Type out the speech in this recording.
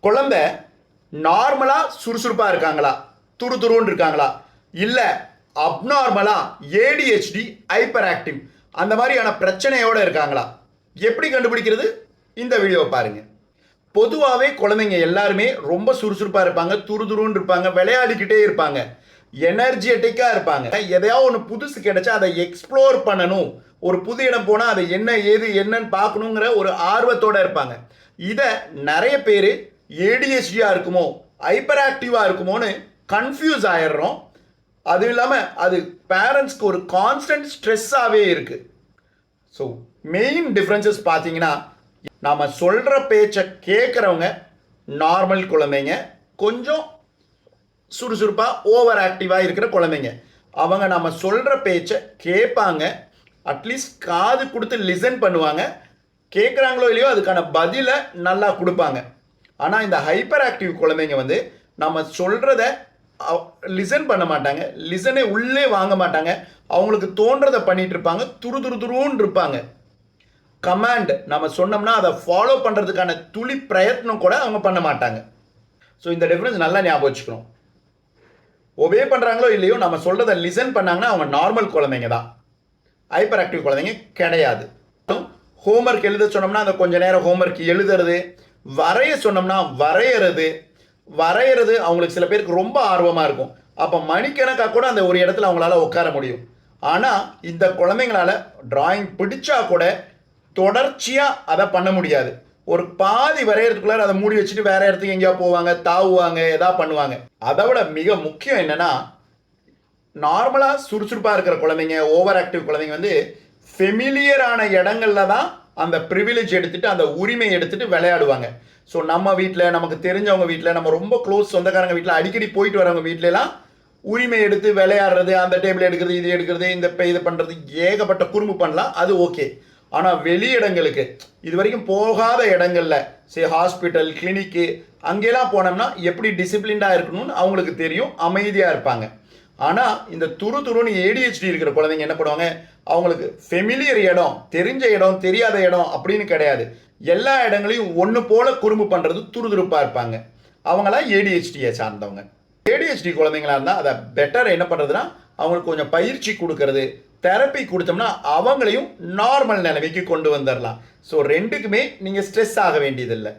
குழந்தை நார்மலாக சுறுசுறுப்பாக இருக்காங்களா, துருதுருன்னு இருக்காங்களா, இல்லை அப்நார்மலாக ஏடிஹெச்டி ஹைப்பர் ஆக்டிவ் அந்த மாதிரியான பிரச்சனையோடு இருக்காங்களா, எப்படி கண்டுபிடிக்கிறது? இந்த வீடியோ பாருங்கள். பொதுவாகவே குழந்தைங்க எல்லாருமே ரொம்ப சுறுசுறுப்பாக இருப்பாங்க, துருதுருன்னு இருப்பாங்க, விளையாடிக்கிட்டே இருப்பாங்க, எனர்ஜெட்டிக்காக இருப்பாங்க. எதையாவது ஒன்று புதுசு கிடைச்சா அதை எக்ஸ்ப்ளோர் பண்ணணும், ஒரு புது இடம் போனால் அதை என்ன ஏது என்னன்னு பார்க்கணுங்கிற ஒரு ஆர்வத்தோடு இருப்பாங்க. இதை நிறைய பேர் ஏடிஹெச்டியாக இருக்குமோ ஹைப்பர் ஆக்டிவாக இருக்குமோன்னு கன்ஃபியூஸ் ஆயிடுறோம். அதுவும் இல்லாமல் அது பேரண்ட்ஸ்க்கு ஒரு கான்ஸ்டன்ட் ஸ்ட்ரெஸ்ஸாகவே இருக்குது. ஸோ மெயின் டிஃப்ரென்சஸ் பார்த்தீங்கன்னா, நாம் சொல்கிற பேச்சை கேட்குறவங்க நார்மல் குழந்தைங்க, கொஞ்சம் சுறுசுறுப்பாக ஓவர் ஆக்டிவாக இருக்கிற குழந்தைங்க. அவங்க நம்ம சொல்கிற பேச்சை கேட்பாங்க, அட்லீஸ்ட் காது கொடுத்து லிசன் பண்ணுவாங்க, கேட்குறாங்களோ இல்லையோ அதுக்கான பதிலை நல்லா கொடுப்பாங்க. ஆனால் இந்த ஹைப்பர் ஆக்டிவ் குழந்தைங்க வந்து நம்ம சொல்கிறத லிசன் பண்ண மாட்டாங்க, லிசனை உள்ளே வாங்க மாட்டாங்க, அவங்களுக்கு தோன்றதை பண்ணிகிட்டு இருப்பாங்க, துருதுருன்னு இருப்பாங்க. கமாண்ட் நம்ம சொன்னோம்னா அதை ஃபாலோ பண்ணுறதுக்கான துளி பிரயத்னம் கூட அவங்க பண்ண மாட்டாங்க. ஸோ இந்த டிஃப்ரென்ஸ் நல்லா ஞாபகம் வச்சுக்கணும். ஒபே பண்ணுறாங்களோ இல்லையோ நம்ம சொல்கிறத லிசன் பண்ணாங்கன்னா அவங்க நார்மல் குழந்தைங்க தான், ஹைப்பர் ஆக்டிவ் குழந்தைங்க கிடையாது. ஹோம்ஒர்க் எழுத சொன்னோம்னா அந்த கொஞ்ச நேரம் ஹோம்ஒர்க் எழுதுறது, வரைய சொன்னோம்னா வரைகிறது அவங்களுக்கு சில பேருக்கு ரொம்ப ஆர்வமாக இருக்கும். அப்போ மணிக்கணக்காக கூட அந்த ஒரு இடத்துல அவங்களால உட்கார முடியும். ஆனால் இந்த குழந்தைங்களால டிராயிங் பிடிச்சா கூட தொடர்ச்சியாக அதை பண்ண முடியாது. ஒரு பாதி வரைகிறதுக்குள்ளார அதை மூடி வச்சுட்டு வேற இடத்துக்கு எங்கேயா போவாங்க, தாவுவாங்க, எதா பண்ணுவாங்க. அதை விட மிக முக்கியம் என்னன்னா, நார்மலாக சுறுசுறுப்பாக இருக்கிற குழந்தைங்க, ஓவர் ஆக்டிவ் குழந்தைங்க வந்து ஃபெமிலியரான இடங்கள்ல தான் அந்த ப்ரிவிலேஜ் எடுத்துட்டு, அந்த உரிமை எடுத்துட்டு விளையாடுவாங்க. ஸோ நம்ம வீட்டில், நமக்கு தெரிஞ்சவங்க வீட்டில், நம்ம ரொம்ப க்ளோஸ் சொந்தக்காரங்க வீட்டில் அடிக்கடி போயிட்டு வரவங்க வீட்டிலலாம் உரிமை எடுத்து விளையாடுறது, அந்த டேபிள் எடுக்கிறது, இது எடுக்கிறது, இது பண்ணுறது, ஏகப்பட்ட குறும்பு பண்ணலாம், அது ஓகே. ஆனால் வெளியிடங்களுக்கு, இது வரைக்கும் போகாத இடங்கள்ல, ஹாஸ்பிட்டல், கிளினிக்கு, அங்கெல்லாம் போனோம்னா எப்படி டிசிப்ளின்டாக இருக்கணும்னு அவங்களுக்கு தெரியும், அமைதியாக இருப்பாங்க. ஆனால் இந்த துருன்னு ஏடிஹெச்டி இருக்கிற குழந்தைங்க என்ன பண்ணுவாங்க, அவங்களுக்கு ஃபெமிலியர் இடம், தெரிஞ்ச இடம், தெரியாத இடம் அப்படின்னு கிடையாது, எல்லா இடங்களையும் ஒன்று போல குறும்பு பண்ணுறது, துருதுருப்பாக இருப்பாங்க. அவங்களாம் ஏடிஹெச்டியை சார்ந்தவங்க. ஏடிஹெச்டி குழந்தைங்களா இருந்தால் அதை பெட்டர் என்ன பண்ணுறதுன்னா, அவங்களுக்கு கொஞ்சம் பயிற்சி கொடுக்கறது, தெரப்பி கொடுத்தோம்னா அவங்களையும் நார்மல் நிலைமைக்கு கொண்டு வந்துடலாம். ஸோ ரெண்டுக்குமே நீங்கள் ஸ்ட்ரெஸ் ஆக வேண்டியதில்லை.